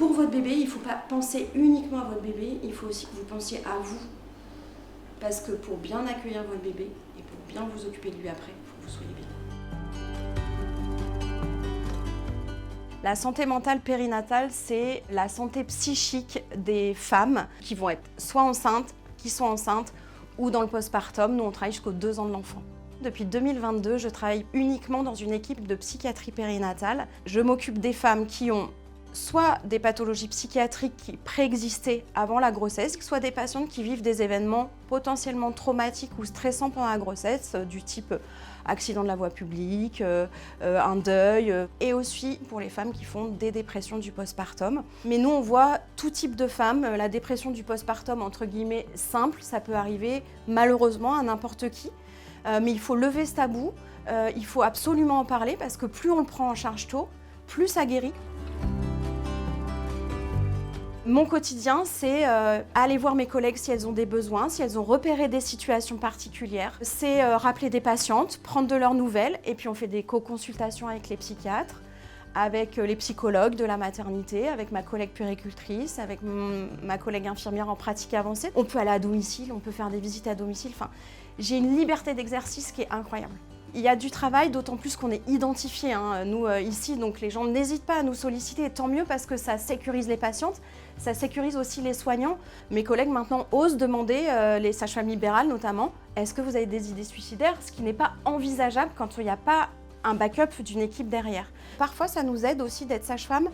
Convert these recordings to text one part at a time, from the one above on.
Pour votre bébé, il ne faut pas penser uniquement à votre bébé, il faut aussi que vous pensiez à vous. Parce que pour bien accueillir votre bébé et pour bien vous occuper de lui après, il faut que vous soyez bien. La santé mentale périnatale, c'est la santé psychique des femmes qui vont être soit enceintes, qui sont enceintes, ou dans le postpartum. Nous, on travaille jusqu'aux 2 ans de l'enfant. Depuis 2022, je travaille uniquement dans une équipe de psychiatrie périnatale. Je m'occupe des femmes qui ont soit des pathologies psychiatriques qui préexistaient avant la grossesse, soit des patientes qui vivent des événements potentiellement traumatiques ou stressants pendant la grossesse, du type accident de la voie publique, un deuil, et aussi pour les femmes qui font des dépressions du postpartum. Mais nous, on voit tout type de femmes. La dépression du postpartum, entre guillemets, simple, ça peut arriver malheureusement à n'importe qui. Mais il faut lever ce tabou, il faut absolument en parler parce que plus on le prend en charge tôt, plus ça guérit. Mon quotidien, c'est aller voir mes collègues si elles ont des besoins, si elles ont repéré des situations particulières. C'est rappeler des patientes, prendre de leurs nouvelles, et puis on fait des co-consultations avec les psychiatres, avec les psychologues de la maternité, avec ma collègue puéricultrice, avec ma collègue infirmière en pratique avancée. On peut aller à domicile, on peut faire des visites à domicile. Enfin, j'ai une liberté d'exercice qui est incroyable. Il y a du travail, d'autant plus qu'on est identifié, nous ici, donc les gens n'hésitent pas à nous solliciter, et tant mieux parce que ça sécurise les patientes, ça sécurise aussi les soignants. Mes collègues maintenant osent demander, les sages-femmes libérales notamment, est-ce que vous avez des idées suicidaires, ce qui n'est pas envisageable quand il n'y a pas un backup d'une équipe derrière. Parfois, ça nous aide aussi d'être sage-femme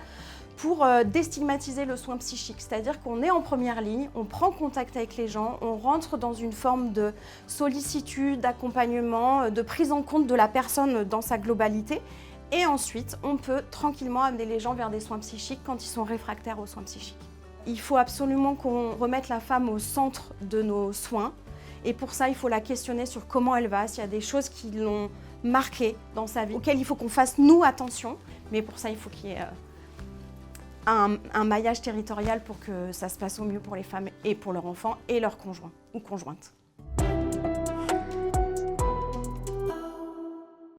pour déstigmatiser le soin psychique, c'est-à-dire qu'on est en première ligne, on prend contact avec les gens, on rentre dans une forme de sollicitude, d'accompagnement, de prise en compte de la personne dans sa globalité, et ensuite on peut tranquillement amener les gens vers des soins psychiques quand ils sont réfractaires aux soins psychiques. Il faut absolument qu'on remette la femme au centre de nos soins, et pour ça il faut la questionner sur comment elle va, s'il y a des choses qui l'ont marquée dans sa vie, auxquelles il faut qu'on fasse nous attention, mais pour ça il faut qu'il y ait un maillage territorial pour que ça se passe au mieux pour les femmes et pour leurs enfants et leurs conjoints ou conjointes.